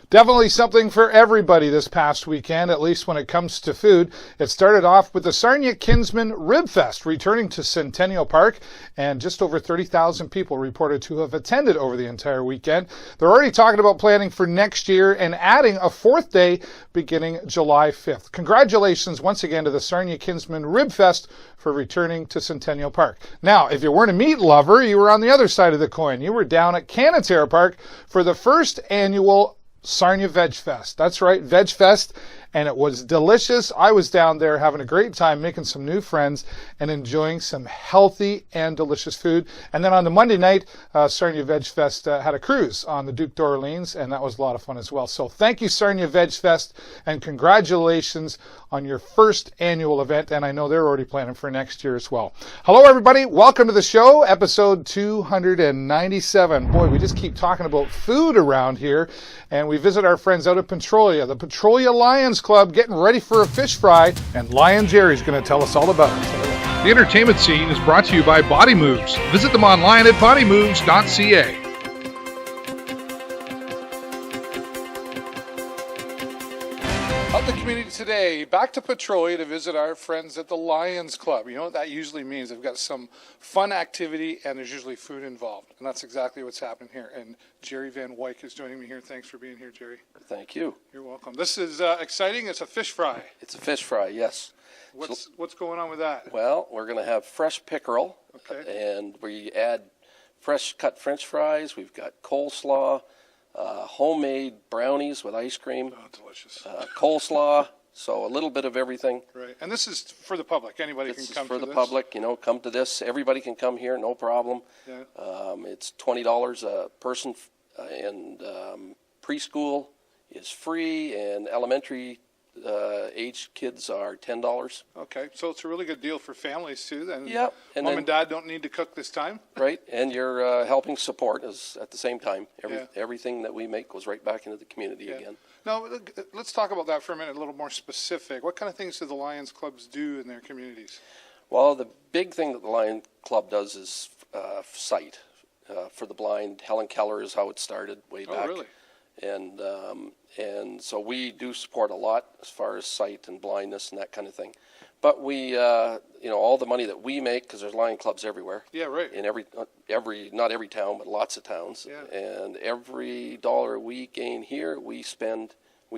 Definitely something for everybody this past weekend, at least when it comes to food. It started off with the Sarnia Kinsmen Ribfest returning to Centennial Park, and just over 30,000 people reported to have attended over the entire weekend. They're already talking about planning for next year and adding a fourth day beginning July 5th. Congratulations once again to the Sarnia Kinsmen Ribfest for returning to Centennial Park. Now, if you weren't a meat lover, you were on the other side of the coin. You were down at Canatare Park for the first annual Sarnia Veg Fest. That's right, Veg Fest, and it was delicious. I was down there having a great time, making some new friends and enjoying some healthy and delicious food. And then on the Monday night, Sarnia Veg Fest had a cruise on the Duke d'Orleans, and that was a lot of fun as well. So thank you, Sarnia Veg Fest, and congratulations on your first annual event, and I know they're already planning for next year as well. Hello, everybody. Welcome to the show, episode 297. Boy, we just keep talking about food around here, and we visit our friends out at Petrolia, the Petrolia Lions Club, getting ready for a fish fry, and Lion Jerry's going to tell us all about it. The entertainment scene is brought to you by Body Moves. Visit them online at bodymoves.ca. Out in the community today, back to Petrolia to visit our friends at the Lions Club. You know what that usually means? They've got some fun activity and there's usually food involved. And that's exactly what's happening here. And Jerry Vanwyk is joining me here. Thanks for being here, Jerry. Thank you. You're welcome. This is exciting. It's a fish fry. It's a fish fry, yes. What's going on with that? Well, we're going to have fresh pickerel. Okay. And we add fresh cut French fries. We've got coleslaw. Homemade brownies with ice cream. Oh, delicious. Coleslaw, so a little bit of everything. Right, and this is for the public. Anybody can come to this? This is for the public, come to this. Everybody can come here, no problem. Yeah. It's $20 a person, and preschool is free, and elementary age kids are $10. Okay, so it's a really good deal for families too. Then yep. And Mom and Dad don't need to cook this time. Right, and you're helping support us at the same time. Yeah. Everything that we make goes right back into the community again. Now, let's talk about that for a minute, a little more specific. What kind of things do the Lions Clubs do in their communities? Well, the big thing that the Lion Club does is sight for the blind. Helen Keller is how it started way back. Oh, really? And so we do support a lot as far as sight and blindness and that kind of thing. But we, all the money that we make, because there's Lion Clubs everywhere. Yeah, right. In not every town, but lots of towns. Yeah. And every dollar we gain here, we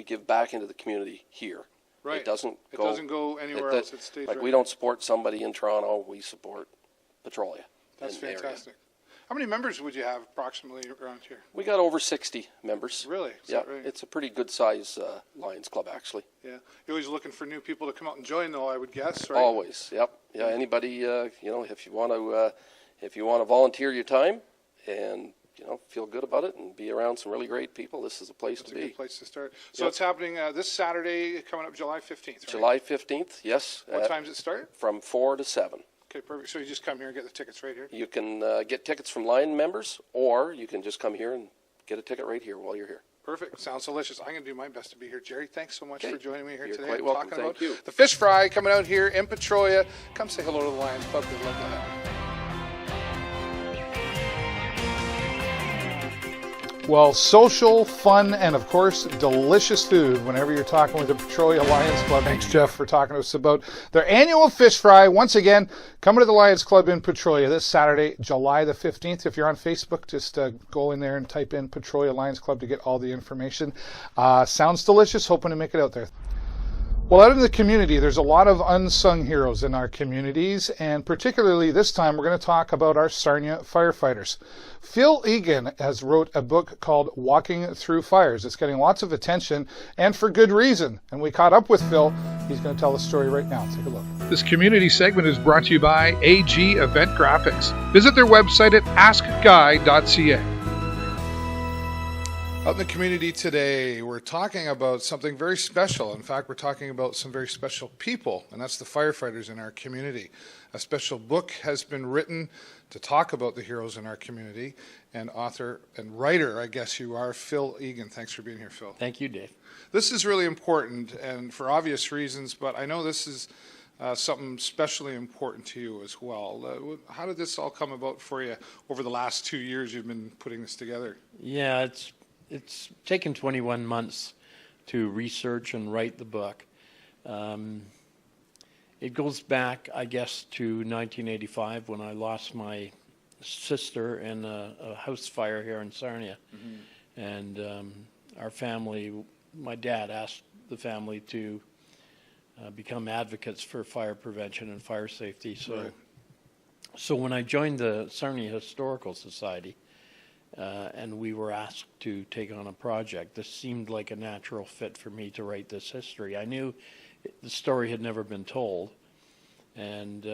give back into the community here. Right. It doesn't go anywhere else. It stays right. We don't support somebody in Toronto. We support Petrolia. That's fantastic. How many members would you have approximately around here? We got over 60 members. Really? Yeah, right? It's a pretty good size Lions Club, actually. Yeah. You're always looking for new people to come out and join, though, I would guess, right? Always. Yep. Yeah. Anybody, if you want to volunteer your time and feel good about it and be around some really great people, this is a place to be. It's a good place to start. So it's happening this Saturday, coming up July 15th, right? July 15th, yes. What time does it start? From 4 to 7. Okay, perfect. So you just come here and get the tickets right here? You can get tickets from Lion members, or you can just come here and get a ticket right here while you're here. Perfect. Sounds delicious. I'm going to do my best to be here. Jerry, thanks so much for joining me here today. You're quite welcome. Thank you. The fish fry coming out here in Petrolia. Come say hello to the Lions Club. They'd love to have you. Well, social, fun, and of course, delicious food whenever you're talking with the Petrolia Lions Club. Thanks, Jeff, for talking to us about their annual fish fry. Once again, coming to the Lions Club in Petrolia this Saturday, July the 15th. If you're on Facebook, just go in there and type in Petrolia Lions Club to get all the information. Sounds delicious. Hoping to make it out there. Well, out in the community, there's a lot of unsung heroes in our communities, and particularly this time we're going to talk about our Sarnia firefighters. Phil Egan has wrote a book called Walking Through Fires. It's getting lots of attention, and for good reason. And we caught up with Phil. He's going to tell the story right now. Take a look. This community segment is brought to you by AG Event Graphics. Visit their website at askguy.ca. Out in the community today, we're talking about something very special. In fact, we're talking about some very special people, and that's the firefighters in our community. A special book has been written to talk about the heroes in our community, and author and writer, I guess you are, Phil Egan. Thanks for being here, Phil. Thank you, Dave. This is really important, and for obvious reasons, but I know this is something especially important to you as well. How did this all come about for you over the last 2 years you've been putting this together? Yeah, it's taken 21 months to research and write the book. It goes back, I guess, to 1985 when I lost my sister in a house fire here in Sarnia. Mm-hmm. And our family, my dad asked the family to become advocates for fire prevention and fire safety. So when I joined the Sarnia Historical Society, and we were asked to take on a project, this seemed like a natural fit for me to write this history. I knew the story had never been told, and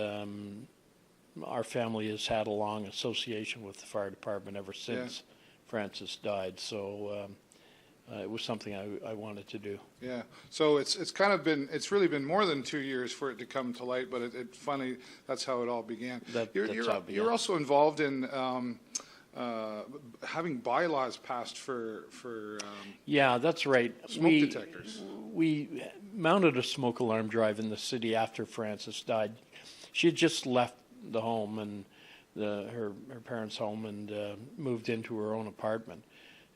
our family has had a long association with the fire department ever since Francis died. So it was something I wanted to do. Yeah. So it's really been more than 2 years for it to come to light, but it finally, that's how it all began. You're also involved in having bylaws passed for yeah, that's right. Smoke detectors. We mounted a smoke alarm drive in the city after Frances died. She had just left the home and her parents' home and moved into her own apartment.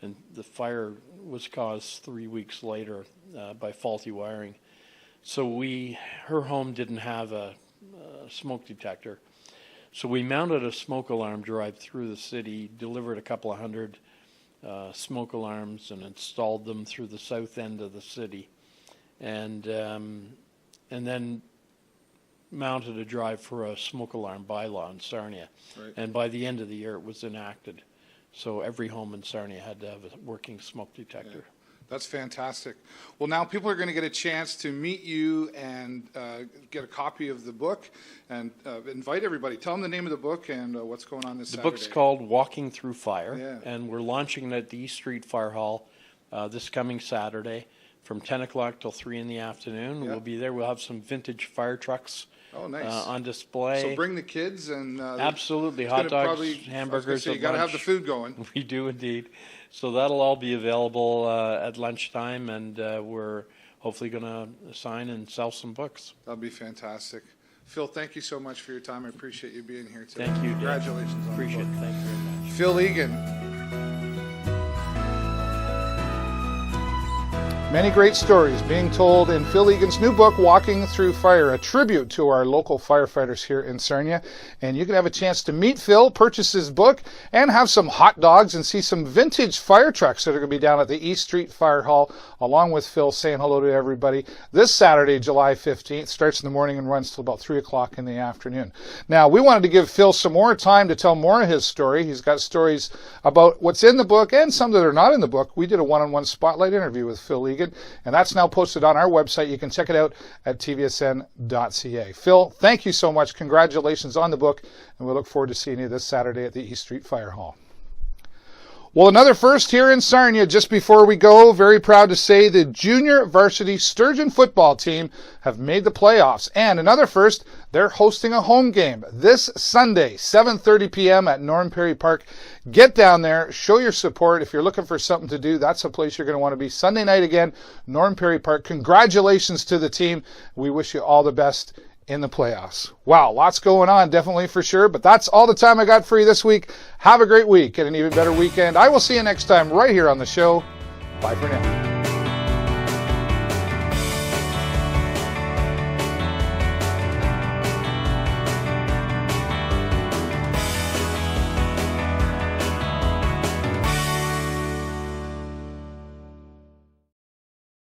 And the fire was caused 3 weeks later by faulty wiring. So her home didn't have a smoke detector. So we mounted a smoke alarm drive through the city, delivered a couple of hundred smoke alarms, and installed them through the south end of the city, and then mounted a drive for a smoke alarm bylaw in Sarnia. Right. And by the end of the year, it was enacted. So every home in Sarnia had to have a working smoke detector. Yeah. That's fantastic. Well, now people are going to get a chance to meet you and get a copy of the book, and invite everybody. Tell them the name of the book and what's going on this Saturday. The book's called Walking Through Fire, and we're launching it at the East Street Firehall this coming Saturday from 10 o'clock till 3 in the afternoon. We'll be there. We'll have some vintage fire trucks on display. So bring the kids and absolutely, hot dogs, hamburgers. You got to have the food going. We do indeed. So that'll all be available at lunchtime, and we're hopefully going to sign and sell some books. That'll be fantastic. Phil, thank you so much for your time. I appreciate you being here today. Thank you, Dave. Congratulations on Appreciate the book. it. Thank you very much. Phil Egan. Many great stories being told in Phil Egan's new book, Walking Through Fire, a tribute to our local firefighters here in Sarnia. And you can have a chance to meet Phil, purchase his book, and have some hot dogs and see some vintage fire trucks that are going to be down at the East Street Firehall, along with Phil saying hello to everybody. This Saturday, July 15th, starts in the morning and runs till about 3 o'clock in the afternoon. Now, we wanted to give Phil some more time to tell more of his story. He's got stories about what's in the book and some that are not in the book. We did a one-on-one spotlight interview with Phil Egan, and that's now posted on our website. You can check it out at tvsn.ca. Phil, thank you so much. Congratulations on the book, and we look forward to seeing you this Saturday at the East Street Fire Hall. Well, another first here in Sarnia. Just before we go, very proud to say the junior varsity Sturgeon football team have made the playoffs. And another first, they're hosting a home game this Sunday, 7:30 p.m. at Norm Perry Park. Get down there, show your support. If you're looking for something to do, that's a place you're going to want to be. Sunday night again, Norm Perry Park. Congratulations to the team. We wish you all the best in the playoffs. Wow, lots going on, definitely for sure, but that's all the time I got for you this week. Have a great week and an even better weekend. I will see you next time right here on the show. Bye for now.